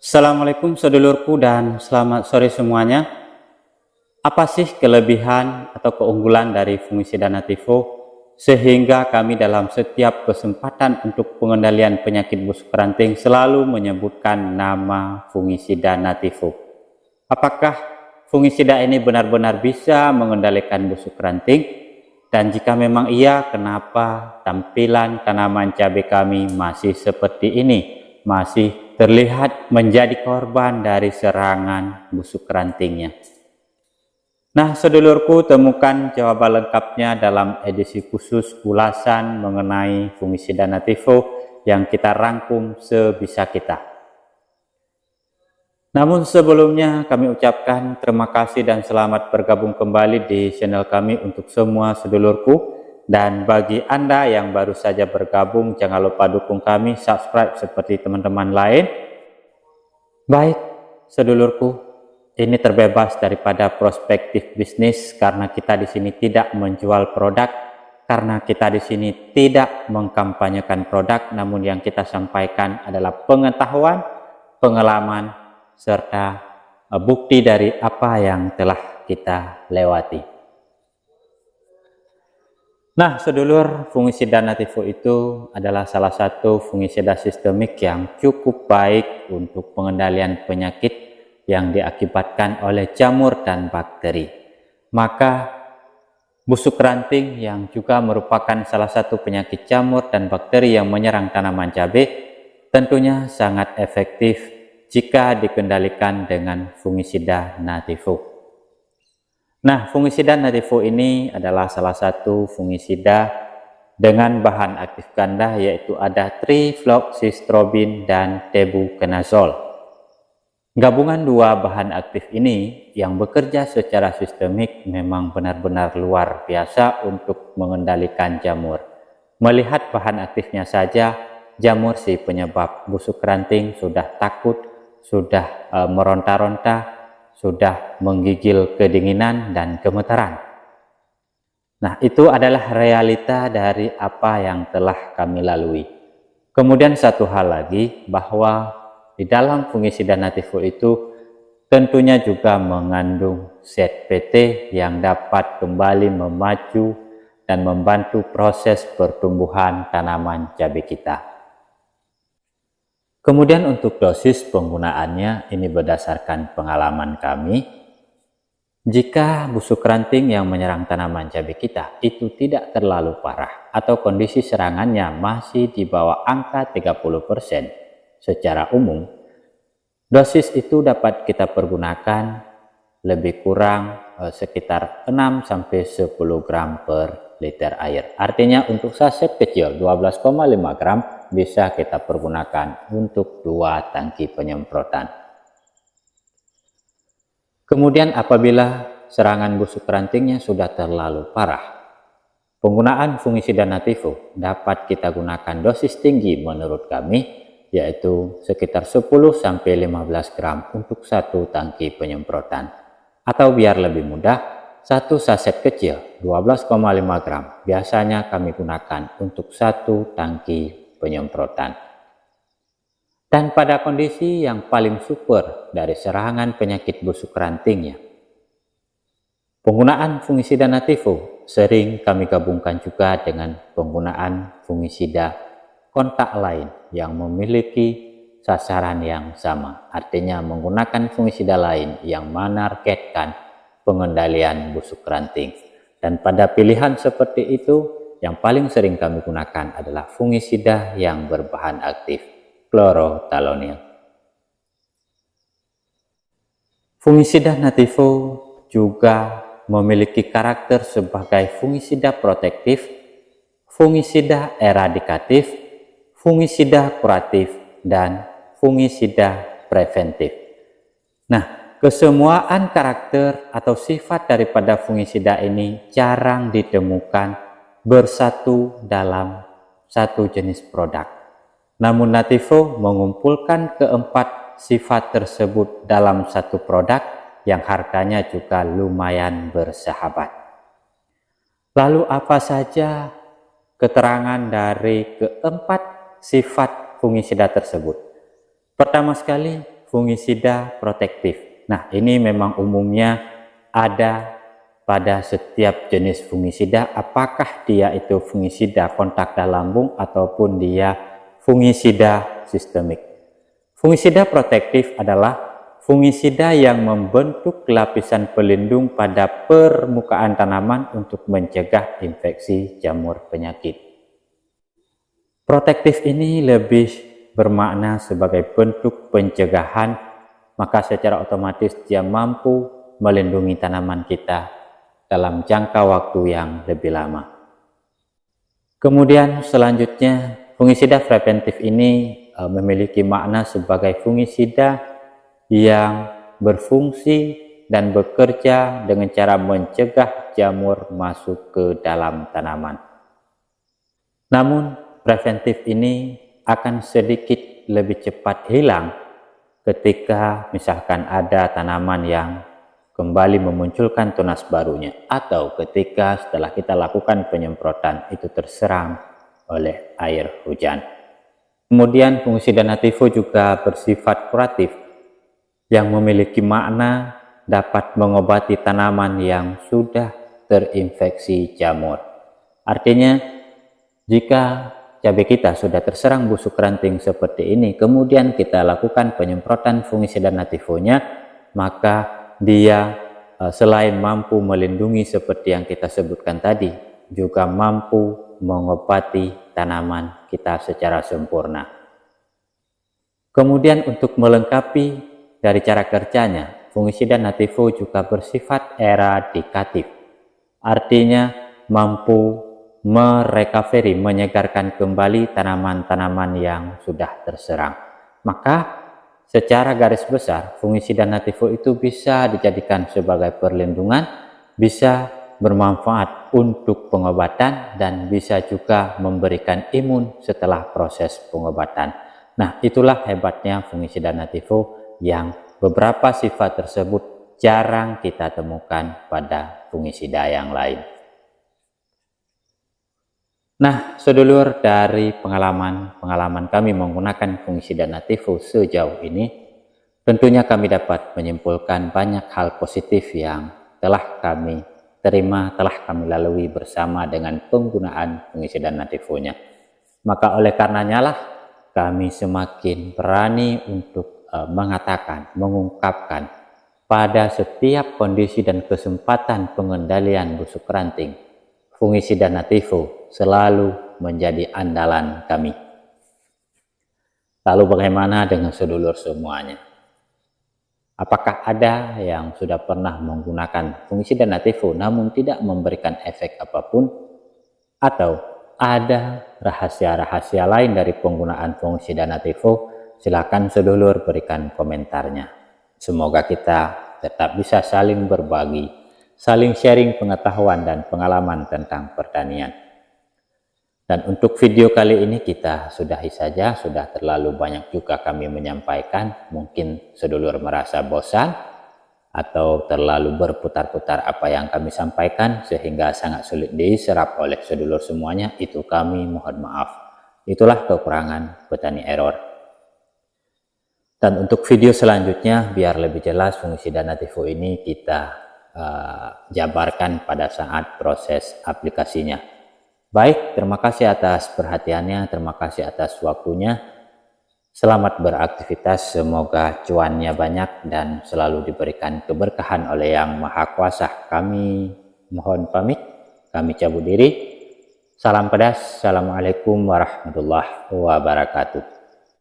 Assalamualaikum sedulurku dan selamat sore semuanya. Apa sih kelebihan atau keunggulan dari fungisida Natifo sehingga kami dalam setiap kesempatan untuk pengendalian penyakit busuk ranting selalu menyebutkan nama fungisida Natifo? Apakah fungisida ini benar-benar bisa mengendalikan busuk ranting? Dan jika memang iya, kenapa tampilan tanaman cabai kami masih seperti ini? Masih terlihat menjadi korban dari serangan busuk rantingnya. Nah, sedulurku, temukan jawaban lengkapnya dalam edisi khusus ulasan mengenai fungisida Natifo yang kita rangkum sebisa kita. Namun sebelumnya kami ucapkan terima kasih dan selamat bergabung kembali di channel kami untuk semua sedulurku. Dan bagi Anda yang baru saja bergabung, jangan lupa dukung kami, subscribe seperti teman-teman lain. Baik, sedulurku, ini terbebas daripada prospektif bisnis karena kita di sini tidak menjual produk, karena kita di sini tidak mengkampanyekan produk, namun yang kita sampaikan adalah pengetahuan, pengalaman, serta bukti dari apa yang telah kita lewati. Nah, sedulur, fungisida Natifo itu adalah salah satu fungisida sistemik yang cukup baik untuk pengendalian penyakit yang diakibatkan oleh jamur dan bakteri. Maka busuk ranting yang juga merupakan salah satu penyakit jamur dan bakteri yang menyerang tanaman cabai tentunya sangat efektif jika dikendalikan dengan fungisida Natifo. Nah, fungisida Natifo ini adalah salah satu fungisida dengan bahan aktif ganda, yaitu ada trifloxystrobin dan tebuconazole. Gabungan dua bahan aktif ini yang bekerja secara sistemik memang benar-benar luar biasa untuk mengendalikan jamur. Melihat bahan aktifnya saja, jamur si penyebab busuk ranting sudah takut, sudah meronta-ronta, sudah menggigil kedinginan dan gemetaran. Nah, itu adalah realita dari apa yang telah kami lalui. Kemudian satu hal lagi, bahwa di dalam fungisida Natifo itu tentunya juga mengandung zat PT yang dapat kembali memacu dan membantu proses pertumbuhan tanaman cabai kita. Kemudian untuk dosis penggunaannya, ini berdasarkan pengalaman kami. Jika busuk ranting yang menyerang tanaman cabai kita itu tidak terlalu parah atau kondisi serangannya masih di bawah angka 30% secara umum, dosis itu dapat kita pergunakan lebih kurang sekitar 6-10 gram per liter air. Artinya untuk saset kecil 12,5 gram bisa kita pergunakan untuk 2 tangki penyemprotan. Kemudian apabila serangan busuk rantingnya sudah terlalu parah, penggunaan fungisida Natifo dapat kita gunakan dosis tinggi menurut kami, yaitu sekitar 10-15 gram untuk 1 tangki penyemprotan. Atau biar lebih mudah, 1 saset kecil 12,5 gram biasanya kami gunakan untuk 1 tangki penyemprotan. Dan pada kondisi yang paling super dari serangan penyakit busuk rantingnya, penggunaan fungisida Natifo sering kami gabungkan juga dengan penggunaan fungisida kontak lain yang memiliki sasaran yang sama. Artinya menggunakan fungisida lain yang menargetkan pengendalian busuk ranting. Dan pada pilihan seperti itu, yang paling sering kami gunakan adalah fungisida yang berbahan aktif chlorothalonil. Fungisida Natifo juga memiliki karakter sebagai fungisida protektif, fungisida eradikatif, fungisida kuratif, dan fungisida preventif. Nah, kesemuaan karakter atau sifat daripada fungisida ini jarang ditemukan bersatu dalam satu jenis produk. Namun Natifo mengumpulkan keempat sifat tersebut dalam satu produk yang harganya juga lumayan bersahabat. Lalu apa saja keterangan dari keempat sifat fungisida tersebut? Pertama sekali, fungisida protektif. Nah, ini memang umumnya ada pada setiap jenis fungisida, apakah dia itu fungisida kontak lambung ataupun dia fungisida sistemik. Fungisida protektif adalah fungisida yang membentuk lapisan pelindung pada permukaan tanaman untuk mencegah infeksi jamur penyakit. Protektif ini lebih bermakna sebagai bentuk pencegahan, maka secara otomatis dia mampu melindungi tanaman kita dalam jangka waktu yang lebih lama. Kemudian selanjutnya, fungisida preventif ini memiliki makna sebagai fungisida yang berfungsi dan bekerja dengan cara mencegah jamur masuk ke dalam tanaman. Namun, preventif ini akan sedikit lebih cepat hilang ketika misalkan ada tanaman yang kembali memunculkan tunas barunya, atau ketika setelah kita lakukan penyemprotan itu terserang oleh air hujan. Kemudian fungisida nativo juga bersifat kuratif yang memiliki makna dapat mengobati tanaman yang sudah terinfeksi jamur. Artinya, jika cabai kita sudah terserang busuk ranting seperti ini, kemudian kita lakukan penyemprotan fungisida nativonya, maka dia selain mampu melindungi seperti yang kita sebutkan tadi, juga mampu mengobati tanaman kita secara sempurna. Kemudian untuk melengkapi dari cara kerjanya, fungisida nativo juga bersifat eradikatif. Artinya mampu merecovery, menyegarkan kembali tanaman-tanaman yang sudah terserang. Maka secara garis besar, fungisida nativo itu bisa dijadikan sebagai perlindungan, bisa bermanfaat untuk pengobatan, dan bisa juga memberikan imun setelah proses pengobatan. Nah, itulah hebatnya fungisida nativo yang beberapa sifat tersebut jarang kita temukan pada fungisida yang lain. Nah, sedulur, dari pengalaman kami menggunakan fungisida nativo sejauh ini, tentunya kami dapat menyimpulkan banyak hal positif yang telah kami terima, telah kami lalui bersama dengan penggunaan fungisida nativonya. Maka oleh karenanya lah kami semakin berani untuk mengatakan, mengungkapkan pada setiap kondisi dan kesempatan pengendalian busuk ranting, fungisida nativo selalu menjadi andalan kami. Lalu bagaimana dengan sedulur semuanya? Apakah ada yang sudah pernah menggunakan fungisida nativo namun tidak memberikan efek apapun? Atau ada rahasia-rahasia lain dari penggunaan fungisida nativo? Silakan sedulur berikan komentarnya. Semoga kita tetap bisa saling berbagi, saling sharing pengetahuan dan pengalaman tentang pertanian. Dan untuk video kali ini kita sudahi saja, sudah terlalu banyak juga kami menyampaikan. Mungkin sedulur merasa bosan atau terlalu berputar-putar apa yang kami sampaikan sehingga sangat sulit diserap oleh sedulur semuanya. Itu kami mohon maaf. Itulah kekurangan petani error. Dan untuk video selanjutnya, biar lebih jelas fungisida nativo ini kita jabarkan pada saat proses aplikasinya. Baik, terima kasih atas perhatiannya, terima kasih atas waktunya. Selamat beraktivitas, semoga cuannya banyak dan selalu diberikan keberkahan oleh Yang Maha Kuasa. Kami mohon pamit, kami cabut diri. Salam pedas, Assalamualaikum warahmatullahi wabarakatuh.